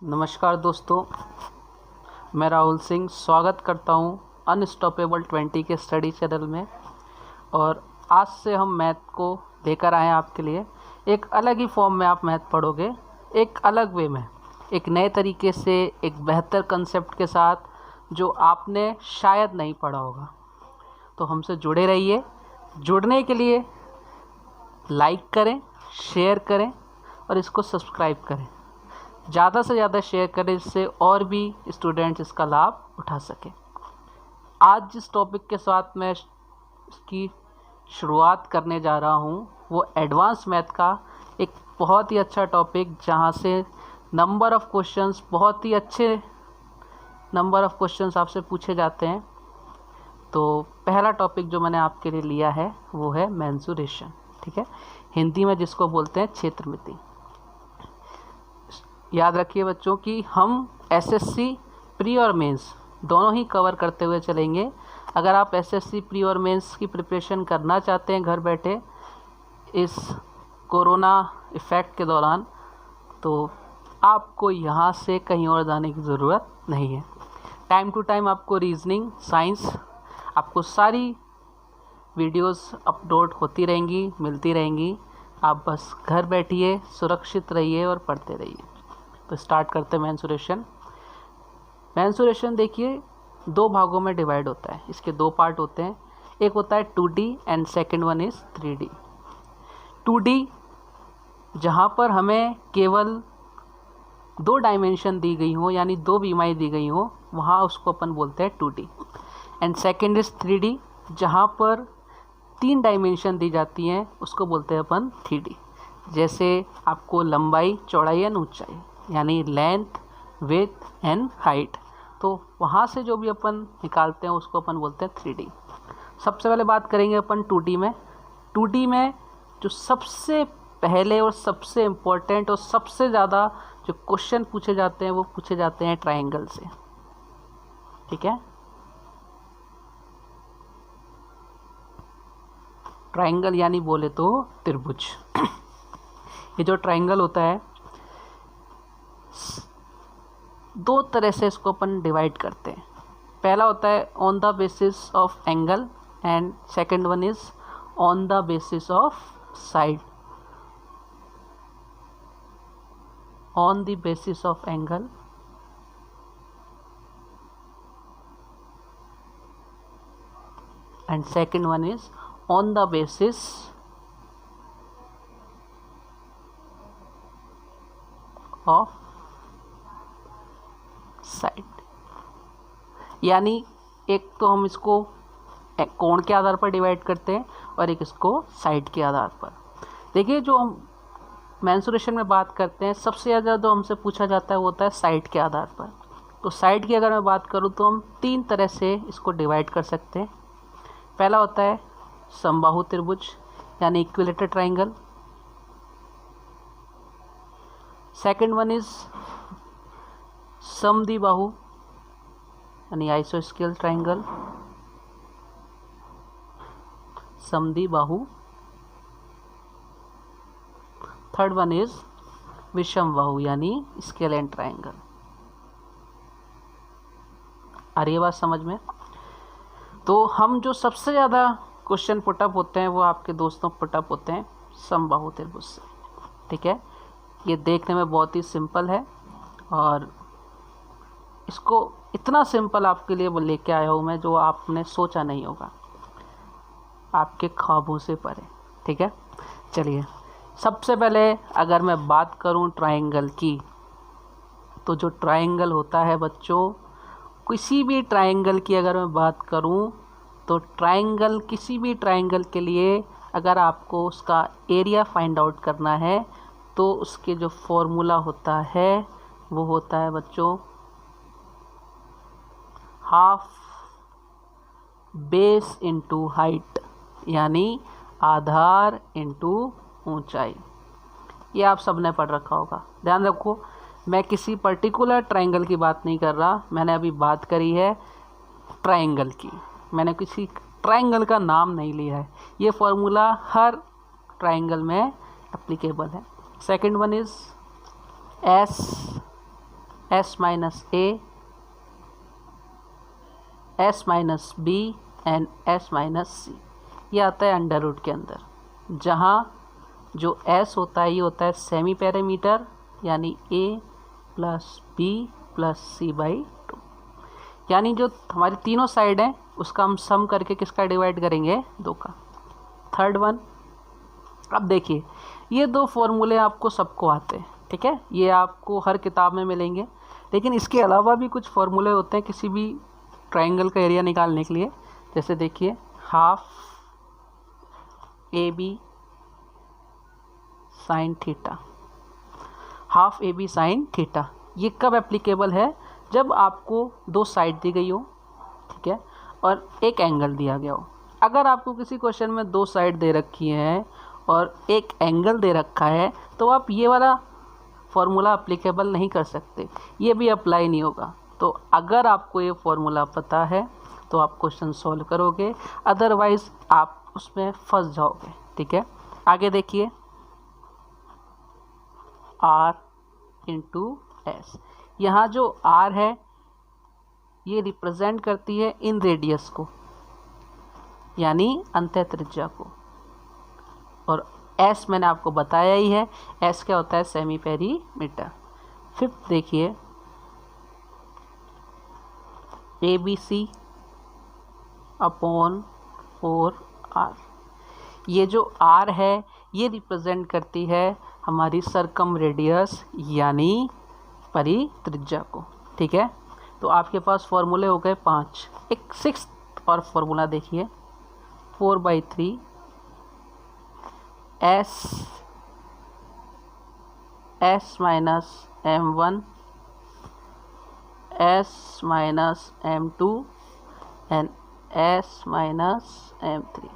नमस्कार दोस्तों, मैं राहुल सिंह स्वागत करता हूं अनस्टॉपेबल 20 के स्टडी चैनल में। और आज से हम मैथ को लेकर आए हैं आपके लिए। एक अलग ही फॉर्म में आप मैथ पढ़ोगे, एक अलग वे में, एक नए तरीके से, एक बेहतर कंसेप्ट के साथ जो आपने शायद नहीं पढ़ा होगा। तो हमसे जुड़े रहिए। जुड़ने के लिए लाइक करें, शेयर करें और इसको सब्सक्राइब करें। ज़्यादा से ज़्यादा शेयर करें जिससे और भी स्टूडेंट्स इसका लाभ उठा सकें। आज जिस टॉपिक के साथ मैं इसकी शुरुआत करने जा रहा हूँ वो एडवांस मैथ का एक बहुत ही अच्छा टॉपिक, जहाँ से नंबर ऑफ़ क्वेश्चंस, बहुत ही अच्छे नंबर ऑफ़ क्वेश्चंस आपसे पूछे जाते हैं। तो पहला टॉपिक जो मैंने आपके लिए लिया है वो है मेंसुरेशन, ठीक है, हिंदी में जिसको बोलते हैं क्षेत्रमिति। याद रखिए बच्चों कि हम एसएससी प्री और मेंस दोनों ही कवर करते हुए चलेंगे। अगर आप एसएससी प्री और मेंस की प्रिपरेशन करना चाहते हैं घर बैठे इस कोरोना इफ़ेक्ट के दौरान, तो आपको यहाँ से कहीं और जाने की ज़रूरत नहीं है। टाइम टू टाइम आपको रीजनिंग, साइंस, आपको सारी वीडियोस अपलोड होती रहेंगी, मिलती रहेंगी। आप बस घर बैठिए, सुरक्षित रहिए और पढ़ते रहिए। तो स्टार्ट करते हैं मेंसुरेशन। मेंसुरेशन देखिए दो भागों में डिवाइड होता है। इसके दो पार्ट होते हैं, एक होता है 2D and second one is 3D। 2D जहाँ पर हमें केवल दो डायमेंशन दी गई हो, यानी दो बीमारी दी गई हो, वहाँ उसको अपन बोलते हैं 2D। And second is 3D जहाँ पर 3 डायमेंशन दी जाती हैं, उसको बोलते हैं अपन 3D। जैसे आपको लंबाई, चौड़ाई एंड ऊंचाई, यानी लेंथ, विड्थ एंड हाइट, तो वहाँ से जो भी अपन निकालते हैं उसको अपन बोलते हैं 3D। सबसे पहले बात करेंगे अपन 2D में। 2D में जो सबसे पहले और सबसे इम्पोर्टेंट और सबसे ज़्यादा जो क्वेश्चन पूछे जाते हैं वो पूछे जाते हैं ट्रायंगल से, ठीक है। ट्रायंगल यानी बोले तो त्रिभुज। ये जो ट्रायंगल होता है दो तरह से इसको अपन डिवाइड करते हैं। पहला होता है on the basis of angle and second one is on the basis of side. On the basis of angle and second one is on the basis of side. यानी एक तो हम इसको कोण के आधार पर डिवाइड करते हैं और एक इसको साइड के आधार पर। देखिए जो हम मेंसुरेशन में बात करते हैं सबसे ज़्यादा जो हमसे पूछा जाता है वो होता है साइड के आधार पर। तो साइड की अगर मैं बात करूँ तो हम 3 तरह से इसको डिवाइड कर सकते हैं। पहला होता है समबाहु त्रिभुज यानी equilateral triangle. Second one is समद्विबाहु यानी आइसोस्केल ट्राइंगल, समद्विबाहु। थर्ड वन इज विषमबाहु यानी स्केलेन ट्राइंगल। आ रही है बात समझ में? तो हम जो सबसे ज़्यादा क्वेश्चन पुटअप होते हैं वो आपके दोस्तों पुटअप होते हैं समबाहु त्रिभुज से, ठीक है। ये देखने में बहुत ही सिंपल है और इसको इतना सिंपल आपके लिए लेके आया हूँ मैं जो आपने सोचा नहीं होगा, आपके ख्वाबों से परे, ठीक है। चलिए सबसे पहले अगर मैं बात करूँ ट्रायंगल की, तो जो ट्रायंगल होता है बच्चों, किसी भी ट्रायंगल की अगर मैं बात करूँ तो ट्रायंगल, किसी भी ट्रायंगल के लिए अगर आपको उसका एरिया फाइंड आउट करना है तो उसके जो फॉर्मूला होता है वो होता है बच्चों हाफ बेस इनटू हाइट, यानी आधार इनटू ऊंचाई। ये आप सबने पढ़ रखा होगा। ध्यान रखो, मैं किसी पर्टिकुलर ट्रायंगल की बात नहीं कर रहा, मैंने अभी बात करी है ट्रायंगल की। मैंने किसी ट्रायंगल का नाम नहीं लिया है। ये फॉर्मूला हर ट्रायंगल में एप्लीकेबल है। Second one is S S minus A, S minus B and S minus C. ये आता है अंडर रूट के अंदर, जहाँ जो एस होता है ये होता है सेमी पैरामीटर, यानी A plus B plus C by 2, यानी जो हमारी तीनों साइड हैं उसका हम सम करके किसका डिवाइड करेंगे, 2 का। थर्ड वन, अब देखिए ये 2 फॉर्मूले आपको सबको आते हैं, ठीक है, ये आपको हर किताब में मिलेंगे, लेकिन इसके अलावा भी कुछ फॉर्मूले होते हैं किसी भी ट्राइंगल का एरिया निकालने के लिए। जैसे देखिए half a b sine theta, half a b sine theta, ये कब एप्लीकेबल है, जब आपको 2 साइड दी गई हो, ठीक है, और एक एंगल दिया गया हो। अगर आपको किसी क्वेश्चन में 2 साइड दे रखी हैं और एक एंगल दे रखा है तो आप ये वाला फॉर्मूला एप्लीकेबल नहीं कर सकते, ये भी अप्लाई नहीं होगा। तो अगर आपको ये फॉर्मूला पता है तो आप क्वेश्चन सॉल्व करोगे, अदरवाइज आप उसमें फंस जाओगे, ठीक है। आगे देखिए R इंटू एस, यहाँ जो R है ये रिप्रेजेंट करती है इन रेडियस को, यानी अंतः त्रिज्या को, और S मैंने आपको बताया ही है, S क्या होता है, सेमी पेरीमीटर। फिफ्थ देखिए ABC अपॉन 4R, ये जो R है ये रिप्रेजेंट करती है हमारी सरकम रेडियस यानी परित्रिज्या को, ठीक है। तो आपके पास फॉर्मूले हो गए 5। एक 6th और फॉर्मूला देखिए 4/3 S minus M1 S minus M2 and S minus M3।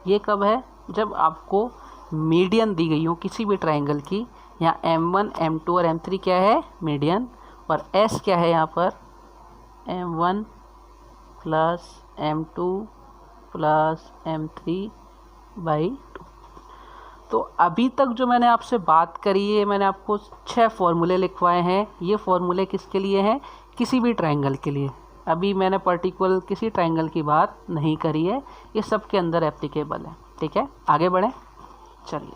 ये कब है, जब आपको मीडियन दी गई हो किसी भी ट्राइंगल की। यहाँ M1 M2 और M3 क्या है, मीडियन, और S क्या है यहाँ पर, M1 plus M2 plus M3/2। तो अभी तक जो मैंने आपसे बात करी है, मैंने आपको 6 फॉर्मूले लिखवाए हैं। ये फॉर्मूले किसके लिए हैं, किसी भी ट्राइंगल के लिए। अभी मैंने पर्टिकुलर किसी ट्राइंगल की बात नहीं करी है, ये सब के अंदर एप्लीकेबल है, ठीक है। आगे बढ़ें, चलिए।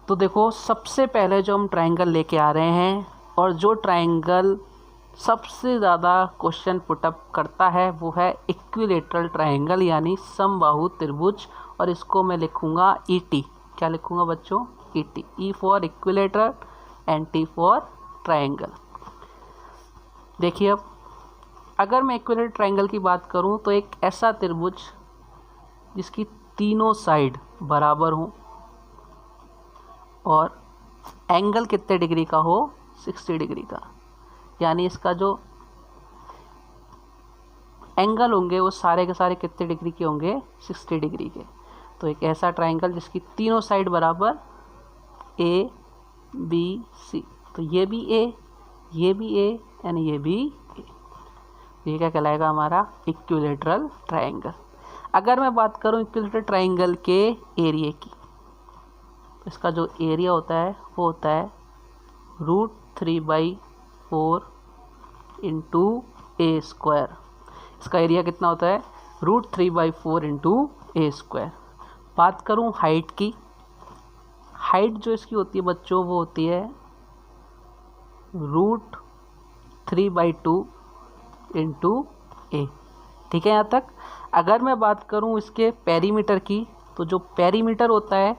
तो देखो सबसे पहले जो हम ट्राइंगल लेके आ रहे हैं, और जो ट्राइंगल सबसे ज़्यादा क्वेश्चन पुटअप करता है वो है इक्विलेटरल ट्राइंगल, यानी समबाहु त्रिभुज, और इसको मैं लिखूँगा ET। क्या लिखूँगा बच्चों, ET, E for equilateral and T for triangle. देखिए अब अगर मैं इक्विलेटरल ट्राइंगल की बात करूँ तो एक ऐसा त्रिभुज जिसकी तीनों साइड बराबर हों और एंगल कितने डिग्री का हो, 60 डिग्री का, यानी इसका जो एंगल होंगे वो सारे के सारे कितने डिग्री के होंगे, 60 डिग्री के। तो एक ऐसा ट्राइंगल जिसकी तीनों साइड बराबर, A B C, तो ये भी A, ये भी A एंड ये भी A, ये क्या कहलाएगा हमारा इक्विलेटरल ट्राइंगल। अगर मैं बात करूं इक्विलेटरल ट्राइंगल के एरिया की, तो इसका जो एरिया होता है वो होता है √3/4 इंटू A²। इसका एरिया कितना होता है, √3/4 इंटू A²। बात करूं हाइट की, हाइट जो इसकी होती है बच्चों वो होती है √3/2 इंटू A, ठीक है यहाँ तक। अगर मैं बात करूं इसके पेरीमीटर की, तो जो पेरीमीटर होता है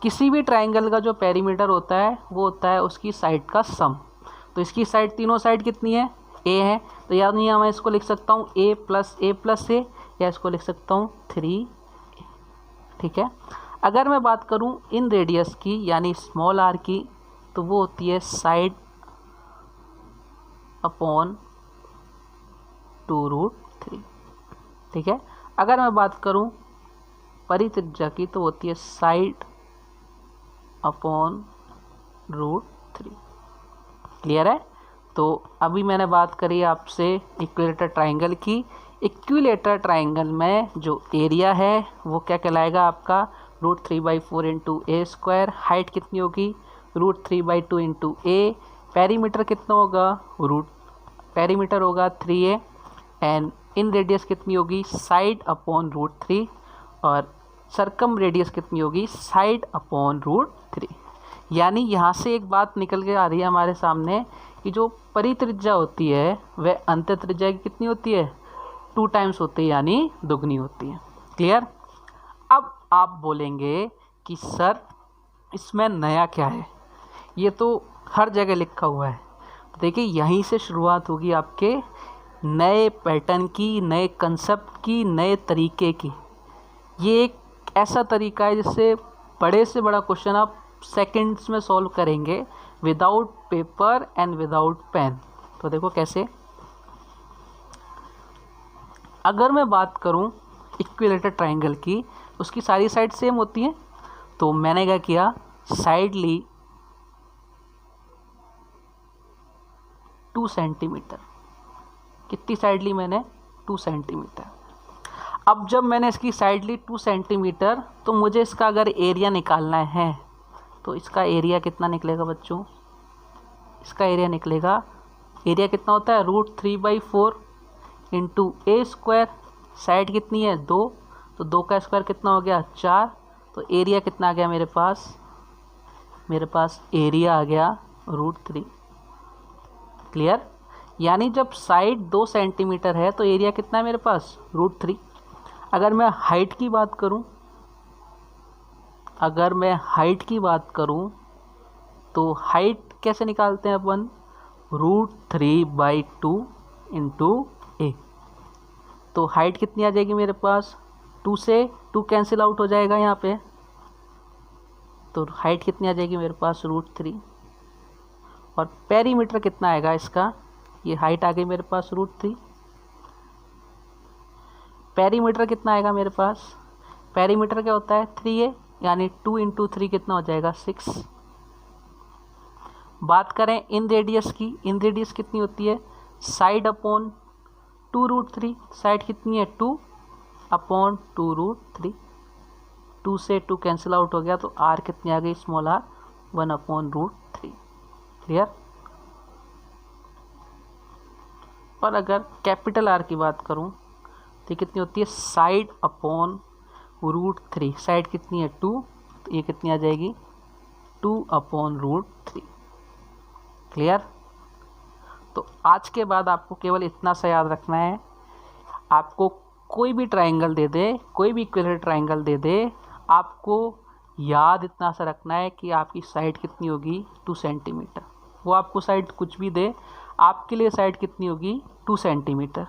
किसी भी ट्राइंगल का, जो पेरीमीटर होता है वो होता है उसकी साइड का सम। तो इसकी साइड, तीनों साइड कितनी है, A है, तो याद नहीं, मैं इसको लिख सकता हूँ A प्लस A, या इसको लिख सकता हूँ 3A, ठीक है। अगर मैं बात करूँ इन रेडियस की यानी स्मॉल r की, तो वो होती है साइड अपॉन 2√3, ठीक है। अगर मैं बात करूं परित्रिज्या की, तो होती है साइड अपॉन √3। क्लियर है। तो अभी मैंने बात करी आपसे इक्विलेटरल ट्राइंगल की। इक्विलेटरल ट्राइंगल में जो एरिया है वो क्या कहलाएगा आपका, √3/4 इंटू A²। हाइट कितनी होगी, √3/2 इंटू A, पेरीमीटर कितना होगा, रूट पेरीमीटर होगा 3a एंड इन रेडियस कितनी होगी, साइड अपॉन रूट 3 और सरकम रेडियस कितनी होगी, साइड अपॉन रूट 3। यानी यहाँ से एक बात निकल के आ रही है हमारे सामने कि जो परित्रिज्या होती है वह अंत त्रिज्या की कितनी होती है, 2 टाइम्स होती है, यानी दुगनी होती है। क्लियर। अब आप बोलेंगे कि सर इसमें नया क्या है, ये तो हर जगह लिखा हुआ है। देखिए यहीं से शुरुआत होगी आपके नए पैटर्न की, नए कंसेप्ट की, नए तरीके की। ये एक ऐसा तरीका है जिससे बड़े से बड़ा क्वेश्चन आप सेकंड्स में सॉल्व करेंगे without paper and without pen. तो देखो कैसे, अगर मैं बात करूं इक्विलेटरल ट्रायंगल की, उसकी सारी साइड सेम होती हैं। तो मैंने क्या किया, साइड ली 2 सेंटीमीटर। कितनी साइड ली मैंने, 2 सेंटीमीटर। अब जब मैंने इसकी साइड ली 2 सेंटीमीटर, तो मुझे इसका अगर एरिया निकालना है तो इसका एरिया कितना निकलेगा बच्चों, इसका एरिया निकलेगा, एरिया कितना होता है, √3/4 इंटू ए स्क्वायर। साइड कितनी है 2, तो 2 का स्क्वायर कितना हो गया 4। तो एरिया कितना आ गया मेरे पास एरिया आ गया √3। क्लियर। यानी जब साइड 2 सेंटीमीटर है तो एरिया कितना है मेरे पास, √3। अगर मैं हाइट की बात करूं, तो हाइट कैसे निकालते हैं अपन, √3/2 इंटू ए। तो हाइट कितनी आ जाएगी मेरे पास, 2 से 2 कैंसिल आउट हो जाएगा यहाँ पे, तो हाइट कितनी आ जाएगी मेरे पास, √3। और पेरीमीटर कितना आएगा इसका, ये हाइट आ गई मेरे पास √3, पेरीमीटर कितना आएगा मेरे पास, पेरीमीटर क्या होता है 3a, यानी 2 इंटू 3 कितना हो जाएगा 6। बात करें इन रेडियस की, इन रेडियस कितनी होती है, साइड अपॉन 2√3। साइड कितनी है 2 अपॉन 2√3। 2 से 2 कैंसिल आउट हो गया, तो r कितनी आ गई, स्मॉल r 1/√3। क्लियर। और अगर कैपिटल R की बात करूं तो कितनी होती है, साइड अपॉन √3। साइड कितनी है 2, तो ये कितनी आ जाएगी 2/√3। क्लियर। तो आज के बाद आपको केवल इतना सा याद रखना है, आपको कोई भी ट्रायंगल दे दे, कोई भी इक्विलेटरल ट्रायंगल दे दे, आपको याद इतना सा रखना है कि आपकी साइड कितनी होगी 2 सेंटीमीटर। वो आपको साइड कुछ भी दे, आपके लिए साइड कितनी होगी 2 सेंटीमीटर।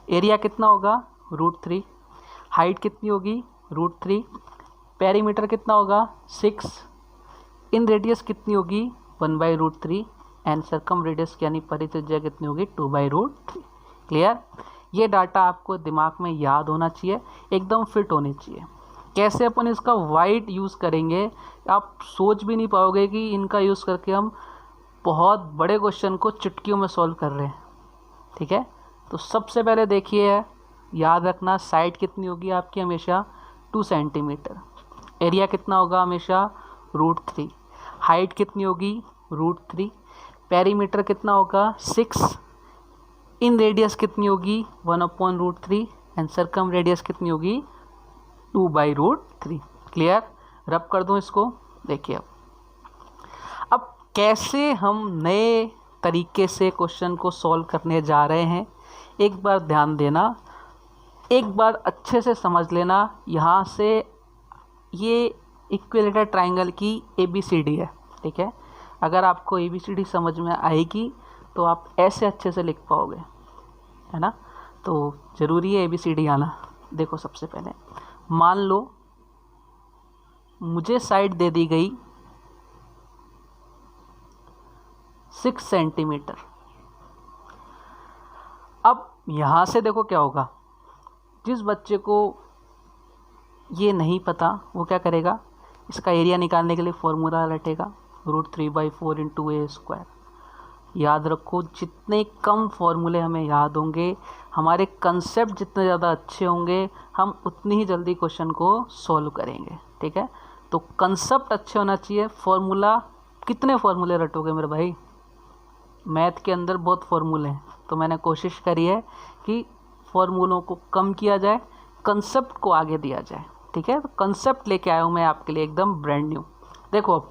एरिया कितना होगा √3, हाइट कितनी होगी √3, पेरीमीटर कितना होगा 6, इन रेडियस कितनी होगी 1/√3 एंड सरकम रेडियस यानी परित्रिज्या कितनी होगी 2/√3। क्लियर। ये डाटा आपको दिमाग में याद होना चाहिए, एकदम फिट होनी चाहिए। कैसे अपन इसका वाइड यूज़ करेंगे आप सोच भी नहीं पाओगे कि इनका यूज़ करके हम बहुत बड़े क्वेश्चन को चुटकियों में सॉल्व कर रहे हैं। ठीक है। तो सबसे पहले देखिए, याद रखना साइड कितनी होगी आपकी हमेशा 2 सेंटीमीटर, एरिया कितना होगा हमेशा √3, हाइट कितनी होगी √3, पेरीमीटर कितना होगा 6, इन रेडियस कितनी होगी 1/√3 एंड सरकम रेडियस कितनी होगी 2/√3। क्लियर। रब कर दूं इसको, देखिए अब कैसे हम नए तरीके से क्वेश्चन को सॉल्व करने जा रहे हैं। एक बार ध्यान देना, एक बार अच्छे से समझ लेना। यहाँ से ये इक्विलेटरल ट्रायंगल की ABCD है। ठीक है। अगर आपको ABCD समझ में आएगी तो आप ऐसे अच्छे से लिख पाओगे, है ना। तो ज़रूरी है ABCD आना। देखो सबसे पहले मान लो मुझे साइड दे दी गई 6 सेंटीमीटर। अब यहाँ से देखो क्या होगा, जिस बच्चे को ये नहीं पता वो क्या करेगा, इसका एरिया निकालने के लिए फॉर्मूला रटेगा √3/4 इंटू ए स्क्वायर। याद रखो, जितने कम फॉर्मूले हमें याद होंगे, हमारे कंसेप्ट जितने ज़्यादा अच्छे होंगे, हम उतनी ही जल्दी क्वेश्चन को सॉल्व करेंगे। ठीक है। तो कंसेप्ट अच्छे होना चाहिए। फॉर्मूला, कितने फॉर्मूले रटोगे मेरे भाई, मैथ के अंदर बहुत फॉर्मूले हैं, तो मैंने कोशिश करी है कि फॉर्मूलों को कम किया जाए, कंसेप्ट को आगे दिया जाए। ठीक है, तो कंसेप्ट लेके आया हूँ मैं आपके लिए एकदम ब्रांड न्यू। देखो,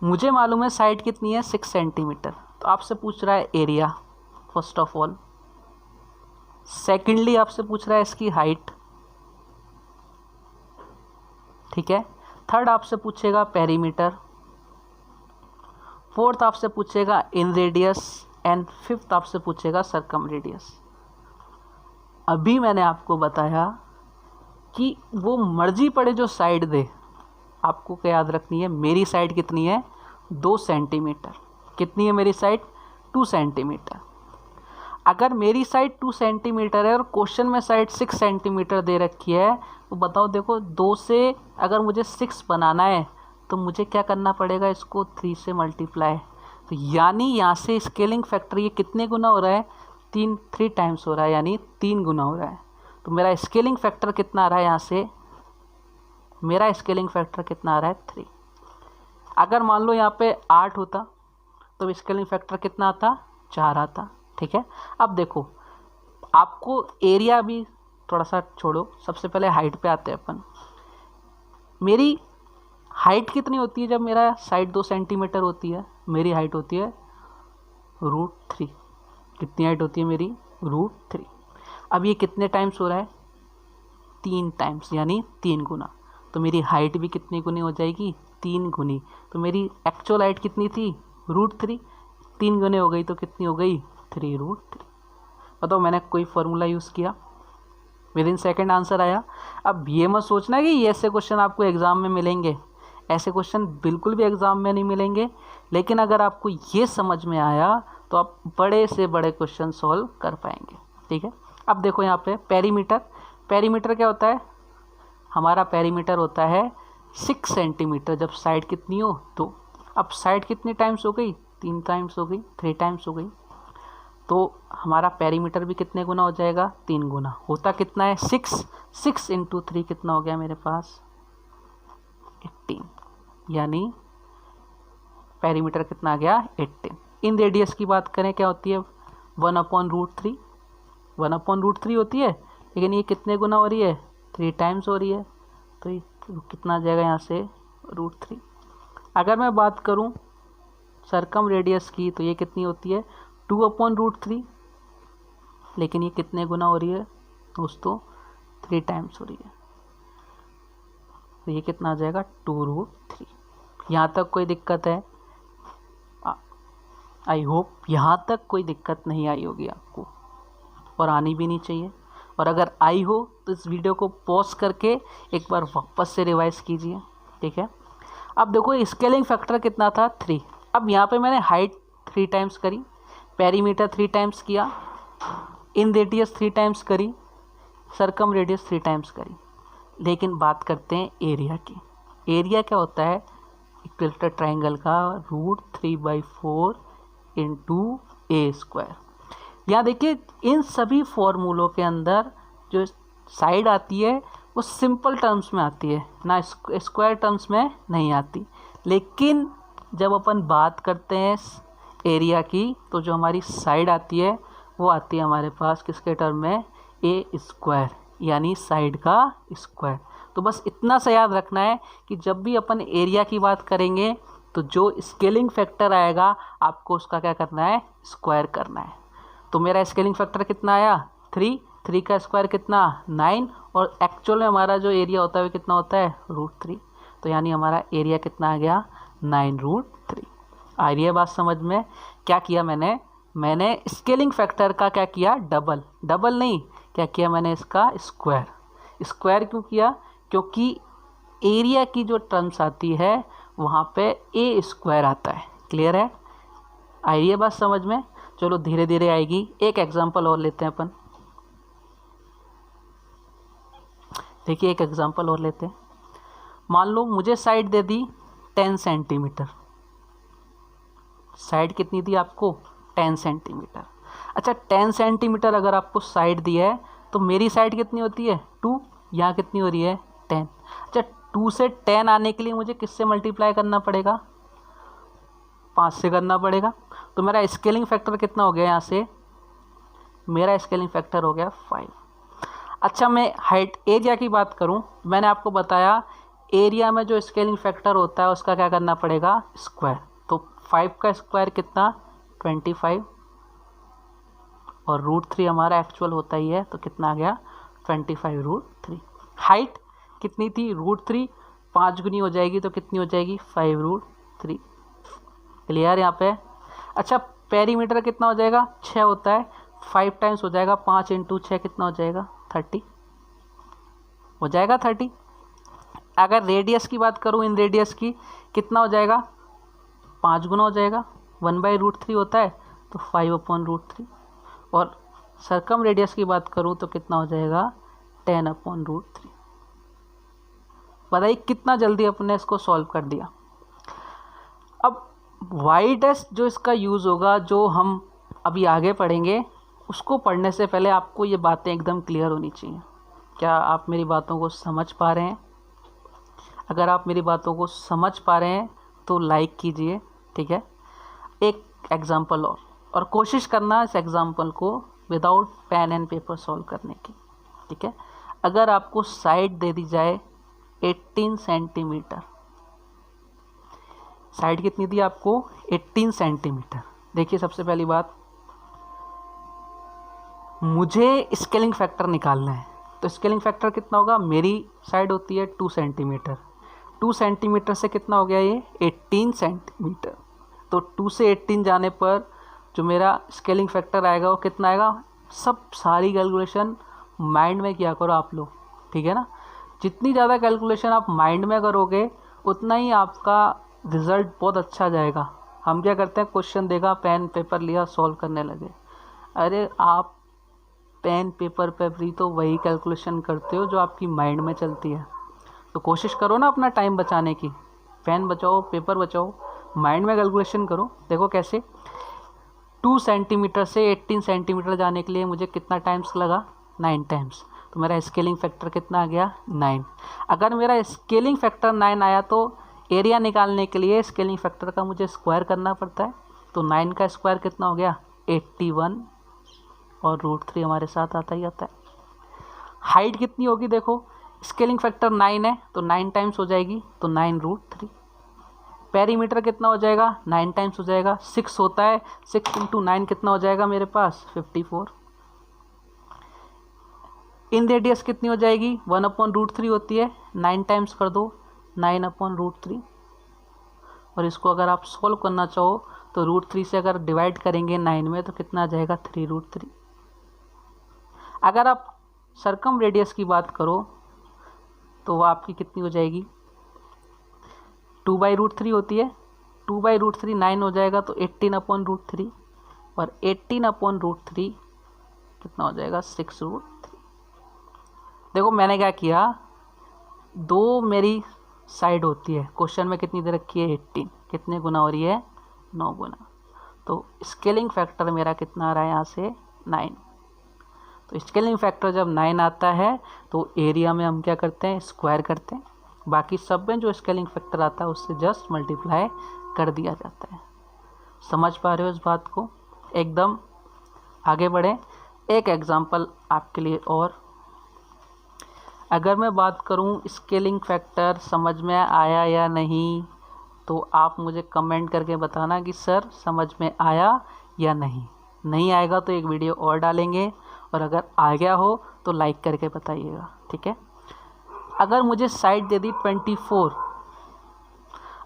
मुझे मालूम है साइड कितनी है 6 सेंटीमीटर, तो आपसे पूछ रहा है area first of all. Secondly आपसे पूछ रहा है इसकी हाइट। ठीक है, थर्ड आपसे पूछेगा पेरीमीटर, फोर्थ आपसे पूछेगा इन रेडियस एंड फिफ्थ आपसे पूछेगा सरकम रेडियस। अभी मैंने आपको बताया कि वो मर्जी पड़े जो साइड दे, आपको क्या याद रखनी है, मेरी साइड कितनी है 2 सेंटीमीटर। कितनी है मेरी साइड 2 सेंटीमीटर। अगर मेरी साइड 2 सेंटीमीटर है और क्वेश्चन में साइड 6 सेंटीमीटर दे रखी है, तो बताओ, देखो 2 से अगर मुझे 6 बनाना है तो मुझे क्या करना पड़ेगा, इसको 3 से मल्टीप्लाई। तो यानी यहाँ से स्केलिंग फैक्टर ये कितने गुना हो रहा है, 3 टाइम्स हो रहा है, यानी 3 गुना हो रहा है। तो मेरा स्केलिंग फैक्टर कितना आ रहा है, यहाँ से मेरा स्केलिंग फैक्टर कितना आ रहा है 3। अगर मान लो यहाँ पे 8 होता तो स्केलिंग फैक्टर कितना आता, 4 आता। ठीक है, अब देखो आपको एरिया भी थोड़ा सा छोड़ो, सबसे पहले हाइट पे आते हैं अपन। मेरी हाइट कितनी होती है जब मेरा साइड 2 सेंटीमीटर होती है, मेरी हाइट होती है √3। कितनी हाइट होती है मेरी √3। अब ये कितने टाइम्स हो रहा है, 3 टाइम्स, यानी 3 गुना। तो मेरी हाइट भी कितनी गुनी हो जाएगी, 3 गुनी। तो मेरी एक्चुअल हाइट कितनी थी √3, 3 गुने हो गई तो कितनी हो गई 3√3। बताओ, मैंने कोई फार्मूला यूज़ किया, विद इन सेकेंड आंसर आया। अब ये मत सोचना कि ये ऐसे क्वेश्चन आपको एग्ज़ाम में मिलेंगे, ऐसे क्वेश्चन बिल्कुल भी एग्ज़ाम में नहीं मिलेंगे। लेकिन अगर आपको ये समझ में आया तो आप बड़े से बड़े क्वेश्चन सॉल्व कर पाएंगे। ठीक है, अब देखो यहाँ पे पेरीमीटर। पेरीमीटर क्या होता है, हमारा पेरीमीटर होता है 6 सेंटीमीटर जब साइड कितनी हो 2। अब साइड कितनी टाइम्स हो गई, 3 टाइम्स हो गई, 3 टाइम्स हो गई। तो हमारा पेरीमीटर भी कितने गुना हो जाएगा, 3 गुना। होता कितना है 6 × 3 कितना हो गया मेरे पास 18, यानी पेरीमीटर कितना आ गया 18। इन रेडियस की बात करें क्या होती है 1/√3, 1/√3 होती है, लेकिन ये कितने गुना हो रही है 3 टाइम्स हो रही है। तो ये कितना आ जाएगा यहाँ से √3। अगर मैं बात करूँ सरकम रेडियस की, तो ये कितनी होती है 2/√3, लेकिन ये कितने गुना हो रही है दोस्तों 3 टाइम्स हो रही है। तो ये कितना आ जाएगा 2√3। यहाँ तक कोई दिक्कत है, आई होप यहाँ तक कोई दिक्कत नहीं आई होगी आपको, और आनी भी नहीं चाहिए। और अगर आई हो तो इस वीडियो को पॉज करके एक बार वापस से रिवाइज कीजिए। ठीक है, अब देखो स्केलिंग फैक्टर कितना था 3। अब यहाँ पे मैंने हाइट 3 टाइम्स करी, पेरीमीटर 3 टाइम्स किया, इन रेडियस 3 टाइम्स करी, सरकम रेडियस 3 टाइम्स करी। लेकिन बात करते हैं एरिया की। एरिया क्या होता है, इक्विलेटरल ट्रायंगल का √3/4 × a²। यहाँ देखिए, इन सभी फॉर्मूलों के अंदर जो साइड आती है वो सिंपल टर्म्स में आती है, ना स्क्वायर टर्म्स में नहीं आती। लेकिन जब अपन बात करते हैं एरिया की, तो जो हमारी साइड आती है वो आती है हमारे पास किसके टर्म में, a², यानी साइड का स्क्वायर। तो बस इतना सा याद रखना है कि जब भी अपन एरिया की बात करेंगे तो जो स्केलिंग फैक्टर आएगा आपको उसका क्या करना है, स्क्वायर करना है। तो मेरा स्केलिंग फैक्टर कितना आया 3 का स्क्वायर कितना 9, और एक्चुअल में हमारा जो एरिया होता है वो कितना होता है √3। तो यानी हमारा एरिया कितना आ गया 9√3। आ रही है बात समझ में। क्या किया मैंने स्केलिंग फैक्टर का क्या किया, डबल नहीं, क्या किया मैंने इसका स्क्वायर क्यों किया, क्योंकि एरिया की जो टर्म्स आती है वहाँ पे a² आता है। क्लियर है, आ रही है बात समझ में। चलो धीरे धीरे आएगी। एक एग्जांपल और लेते हैं अपन, देखिए एक एग्जांपल और लेते हैं। मान लो मुझे साइड दे दी 10 सेंटीमीटर, साइड कितनी दी आपको 10 सेंटीमीटर। अच्छा 10 सेंटीमीटर अगर आपको साइड दी है तो मेरी साइड कितनी होती है 2, यहाँ कितनी हो रही है 10। अच्छा 2 से 10 आने के लिए मुझे किससे मल्टीप्लाई करना पड़ेगा, 5 से करना पड़ेगा। तो मेरा स्केलिंग फैक्टर कितना हो गया यहाँ से, मेरा स्केलिंग फैक्टर हो गया 5। अच्छा, मैं हाइट एरिया की बात करूँ, मैंने आपको बताया एरिया में जो स्केलिंग फैक्टर होता है उसका क्या करना पड़ेगा, स्क्वायर। तो 5 का स्क्वायर कितना, 25, और √3 हमारा एक्चुअल होता ही है, तो कितना आ गया 25√3। हाइट कितनी थी, √3, 5 गुनी हो जाएगी तो कितनी हो जाएगी 5√3। क्लियर यहाँ पे। अच्छा, पेरीमीटर कितना हो जाएगा, 6 होता है, 5 टाइम्स हो जाएगा, 5 × 6 कितना हो जाएगा 30 हो जाएगा 30। अगर रेडियस की बात करूँ, इन रेडियस की कितना हो जाएगा, 5 गुना हो जाएगा, 1/√3 होता है तो 5/√3। और सर्कम रेडियस की बात करूँ तो कितना हो जाएगा 10/√3। बताइए कितना जल्दी अपने इसको सॉल्व कर दिया। अब वाई डैश जो इसका यूज़ होगा, जो हम अभी आगे पढ़ेंगे, उसको पढ़ने से पहले आपको ये बातें एकदम क्लियर होनी चाहिए। क्या आप मेरी बातों को समझ पा रहे हैं? अगर आप मेरी बातों को समझ पा रहे हैं तो लाइक कीजिए, ठीक है। एक एग्जांपल और कोशिश करना इस एग्जांपल को without pen and paper solve करने की, ठीक है। अगर आपको साइड दे दी जाए 18 सेंटीमीटर, साइड कितनी दी आपको 18 सेंटीमीटर। देखिए, सबसे पहली बात, मुझे स्केलिंग फैक्टर निकालना है, तो स्केलिंग फैक्टर कितना होगा, मेरी साइड होती है 2 सेंटीमीटर, 2 सेंटीमीटर से कितना हो गया ये 18 सेंटीमीटर। तो 2 से 18 जाने पर जो मेरा स्केलिंग फैक्टर आएगा वो कितना आएगा। सब सारी कैलकुलेशन माइंड में किया करो आप लोग, ठीक है ना। जितनी ज़्यादा कैलकुलेशन आप माइंड में करोगे उतना ही आपका रिज़ल्ट बहुत अच्छा जाएगा। हम क्या करते हैं, क्वेश्चन देगा, पेन पेपर लिया, सॉल्व करने लगे। अरे आप पेन पेपर पे भी तो वही कैलकुलेशन करते हो जो आपकी माइंड में चलती है। तो कोशिश करो ना अपना टाइम बचाने की, पेन बचाओ, पेपर बचाओ, माइंड में कैलकुलेशन करो। देखो कैसे, 2 सेंटीमीटर से 18 सेंटीमीटर जाने के लिए मुझे कितना टाइम्स लगा, 9 टाइम्स। तो मेरा स्केलिंग फैक्टर कितना आ गया 9। अगर मेरा स्केलिंग फैक्टर 9 आया तो एरिया निकालने के लिए स्केलिंग फैक्टर का मुझे स्क्वायर करना पड़ता है। तो 9 का स्क्वायर कितना हो गया 81, और √3 हमारे साथ आता ही आता है। हाइट कितनी होगी, देखो स्केलिंग फैक्टर 9 है तो 9 टाइम्स हो जाएगी, तो 9√3। पेरीमीटर कितना हो जाएगा, 9 टाइम्स हो जाएगा, 6 होता है, 6 × 9 कितना हो जाएगा मेरे पास 54। इन रेडियस कितनी हो जाएगी, 1/√3 होती है, 9 टाइम्स कर दो, 9/√3। और इसको अगर आप सॉल्व करना चाहो तो √3 से अगर डिवाइड करेंगे 9 में तो कितना आ जाएगा 3√3। अगर आप सर्कम रेडियस की बात करो तो वो आपकी कितनी हो जाएगी, 2/√3 होती है, 2/√3 9 हो जाएगा तो 18/√3, और 18/√3 कितना हो जाएगा 6√3। देखो मैंने क्या किया, 2 मेरी साइड होती है, क्वेश्चन में कितनी दे रखी है 18, कितने गुना हो रही है 9 गुना। तो स्केलिंग फैक्टर मेरा कितना आ रहा है यहाँ से 9। तो स्केलिंग फैक्टर जब 9 आता है तो एरिया में हम क्या करते हैं, स्क्वायर करते हैं। बाकी सब में जो स्केलिंग फैक्टर आता है उससे जस्ट मल्टीप्लाई कर दिया जाता है। समझ पा रहे हो इस बात को? एकदम आगे बढ़ें। एक एग्जांपल आपके लिए और, अगर मैं बात करूं स्केलिंग फैक्टर समझ में आया या नहीं, तो आप मुझे कमेंट करके बताना कि सर समझ में आया या नहीं। नहीं आएगा तो एक वीडियो और डालेंगे, और अगर आ गया हो तो लाइक करके बताइएगा, ठीक है। अगर मुझे साइड दे दी 24,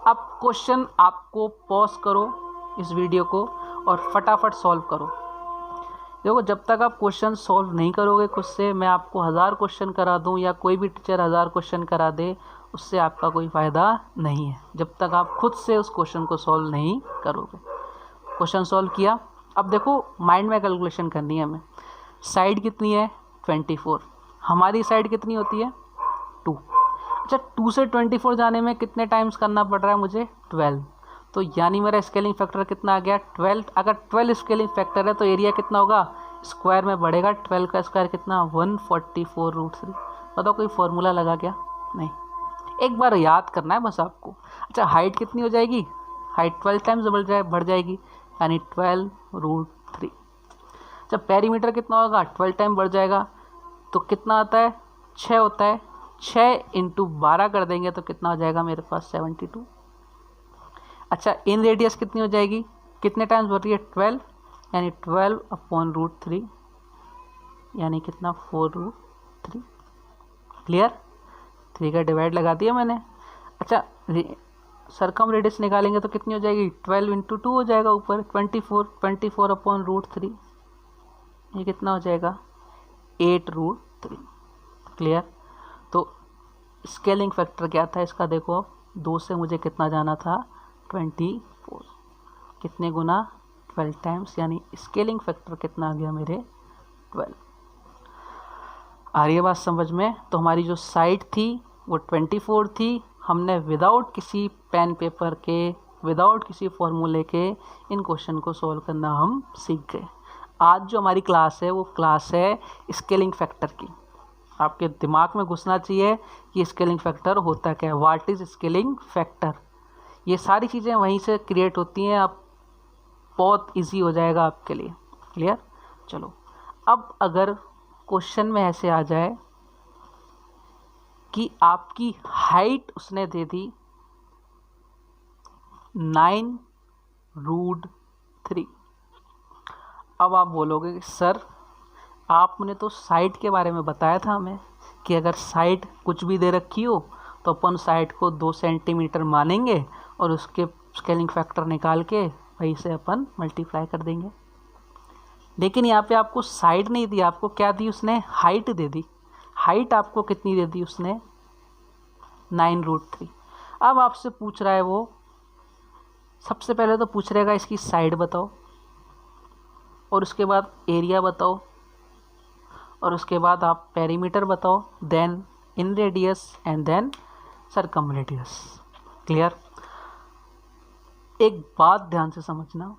अब क्वेश्चन आपको पॉज करो इस वीडियो को और फटाफट सॉल्व करो। देखो जब तक आप क्वेश्चन सॉल्व नहीं करोगे खुद से, मैं आपको 1000 क्वेश्चन करा दूं या कोई भी टीचर 1000 क्वेश्चन करा दे, उससे आपका कोई फ़ायदा नहीं है, जब तक आप खुद से उस क्वेश्चन को सॉल्व नहीं करोगे। क्वेश्चन सॉल्व किया, अब देखो माइंड में कैलकुलेशन करनी है हमें। साइड कितनी है 24, हमारी साइड कितनी होती है 2। अच्छा 2 से 24 जाने में कितने टाइम्स करना पड़ रहा है मुझे 12। तो यानी मेरा स्केलिंग फैक्टर कितना आ गया 12। अगर 12 स्केलिंग फैक्टर है तो एरिया कितना होगा, स्क्वायर में बढ़ेगा, 12 का स्क्वायर कितना 144√3। बताओ कोई फॉर्मूला लगा क्या? नहीं, एक बार याद करना है बस आपको। अच्छा हाइट कितनी हो जाएगी, हाइट 12 टाइम्स बढ़ जाएगी, यानी 12√3। जब पेरीमीटर कितना होगा 12 टाइम बढ़ जाएगा तो कितना आता है 6 होता है। 6 इंटू 12 कर देंगे तो कितना हो जाएगा मेरे पास 72। अच्छा इन रेडियस कितनी हो जाएगी, कितने टाइम्स बढ़ रही है 12, यानी 12/√3 यानी कितना 4√3। क्लियर, 3 का डिवाइड लगा दिया मैंने। अच्छा सरकम रेडियस निकालेंगे तो कितनी हो जाएगी 12 इंटू 2 हो जाएगा ऊपर 24/√3, ये कितना हो जाएगा 8√3। क्लियर, तो स्केलिंग फैक्टर क्या था इसका, देखो 2 से मुझे कितना जाना था 24, कितने गुना 12 टाइम्स, यानी स्केलिंग फैक्टर कितना आ गया मेरे 12। आ रही है बात समझ में। तो हमारी जो साइड थी वो 24 थी, हमने विदाउट किसी पेन पेपर के, विदाउट किसी फॉर्मूले के इन क्वेश्चन को सॉल्व करना हम सीख गए। आज जो हमारी क्लास है वो क्लास है स्केलिंग फैक्टर की। आपके दिमाग में घुसना चाहिए कि स्केलिंग फैक्टर होता क्या है, व्हाट इज़ स्केलिंग फैक्टर। ये सारी चीज़ें वहीं से क्रिएट होती हैं, आप बहुत इजी हो जाएगा आपके लिए। क्लियर, चलो अब अगर क्वेश्चन में ऐसे आ जाए कि आपकी हाइट उसने दे दी 9√3। अब आप बोलोगे कि सर आपने तो साइड के बारे में बताया था हमें कि अगर साइड कुछ भी दे रखी हो तो अपन साइड को 2 सेंटीमीटर मानेंगे और उसके स्केलिंग फैक्टर निकाल के वहीं से अपन मल्टीप्लाई कर देंगे। लेकिन यहाँ पे आपको साइड नहीं दी, आपको क्या दी उसने, हाइट दे दी। हाइट आपको कितनी दे दी उसने 9√3। अब आपसे पूछ रहा है वो, सबसे पहले तो पूछ रहेगा इसकी साइड बताओ, और उसके बाद एरिया बताओ, और उसके बाद आप पेरीमीटर बताओ, then inradius and then circumradius. Clear, एक बात ध्यान से समझना,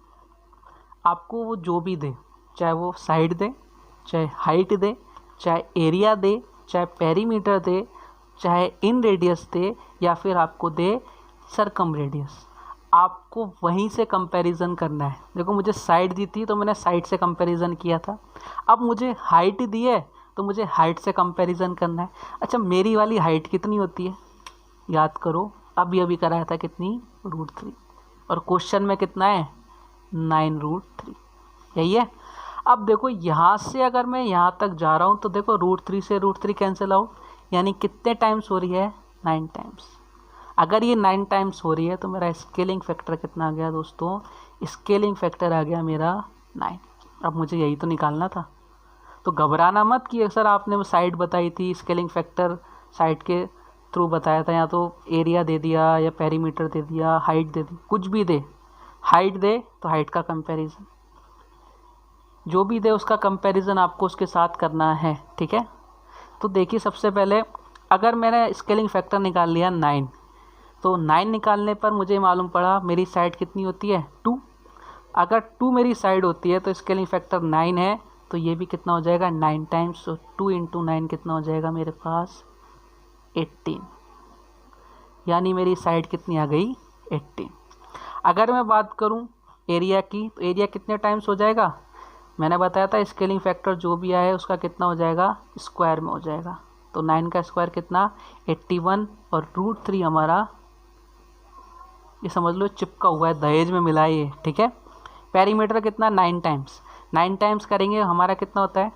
आपको वो जो भी दे, चाहे वो साइड दे, चाहे हाइट दे, चाहे एरिया दे, चाहे पेरीमीटर दे, चाहे इन रेडियस दे, या फिर आपको दे सरकम रेडियस, आपको वहीं से कंपैरिजन करना है। देखो मुझे साइड दी थी तो मैंने साइड से कंपैरिजन किया था, अब मुझे हाइट दी है तो मुझे हाइट से कंपैरिजन करना है। अच्छा मेरी वाली हाइट कितनी होती है, याद करो अभी अभी कराया था कितनी √3, और क्वेश्चन में कितना है 9√3, यही है। अब देखो यहाँ से अगर मैं यहाँ तक जा रहा हूँ तो देखो √3 से √3 कैंसिल आउट, यानी कितने टाइम्स हो रही है 9 टाइम्स। अगर ये 9 टाइम्स हो रही है तो मेरा स्केलिंग फैक्टर कितना आ गया दोस्तों, स्केलिंग फैक्टर आ गया मेरा 9। अब मुझे यही तो निकालना था, तो घबराना मत कि सर आपने साइड बताई थी, स्केलिंग फैक्टर साइड के थ्रू बताया था, या तो एरिया दे दिया या पेरीमीटर दे दिया, हाइट दे दी, कुछ भी दे, हाइट दे तो हाइट का कंपैरिजन, जो भी दे उसका कंपैरिजन आपको उसके साथ करना है। ठीक है, तो देखिए सबसे पहले अगर मैंने स्केलिंग फैक्टर निकाल लिया 9, तो 9 निकालने पर मुझे मालूम पड़ा मेरी साइड कितनी होती है 2। अगर 2 मेरी साइड होती है तो स्केलिंग फैक्टर 9 है, तो ये भी कितना हो जाएगा 9 टाइम्स, तो 2 इंटू 9 कितना हो जाएगा मेरे पास 18, यानी मेरी साइड कितनी आ गई 18। अगर मैं बात करूं एरिया की, तो एरिया कितने टाइम्स हो जाएगा, मैंने बताया था स्केलिंग फैक्टर जो भी आया है उसका कितना हो जाएगा स्क्वायर में हो जाएगा, तो 9 का स्क्वायर कितना 81, और √3 हमारा ये समझ लो चिपका हुआ है, दहेज में मिला है ये। ठीक है, पेरीमीटर कितना 9 टाइम्स, 9 टाइम्स करेंगे हमारा कितना होता है,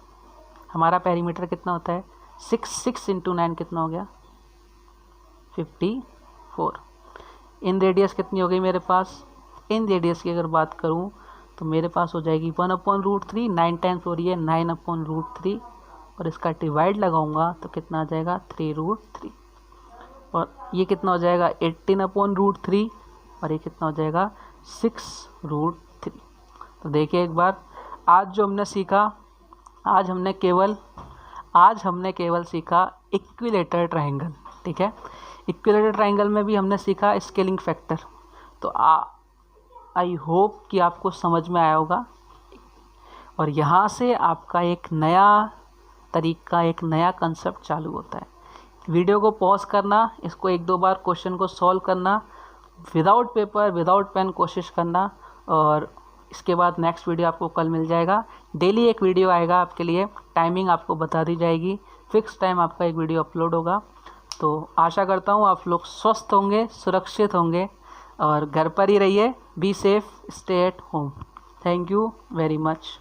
हमारा पेरीमीटर कितना होता है 6 इंटू 9 कितना हो गया 54। इन रेडियस कितनी हो गई मेरे पास, इन रेडियस की अगर बात करूं तो मेरे पास हो जाएगी 1/√3, 9 टाइम्स हो रही है 9/√3, और इसका डिवाइड लगाऊंगा तो कितना आ जाएगा 3√3, और ये कितना हो जाएगा 18/√3, और ये कितना हो जाएगा 6√3। तो देखिए एक बार, आज जो हमने सीखा, आज हमने केवल सीखा इक्विलेटरल ट्रायंगल। ठीक है, इक्विलेटरल ट्रायंगल में भी हमने सीखा स्केलिंग फैक्टर। तो आई होप कि आपको समझ में आया होगा, और यहाँ से आपका एक नया तरीका, एक नया कंसेप्ट चालू होता है। वीडियो को पॉज करना, इसको 1-2 बार क्वेश्चन को सॉल्व करना, विदाउट पेपर विदाउट पेन कोशिश करना, और इसके बाद नेक्स्ट वीडियो आपको कल मिल जाएगा। डेली एक वीडियो आएगा आपके लिए, टाइमिंग आपको बता दी जाएगी, फिक्स टाइम आपका एक वीडियो अपलोड होगा। तो आशा करता हूँ आप लोग स्वस्थ होंगे, सुरक्षित होंगे और घर पर ही रहिए। Be safe, stay at home. Thank you very much.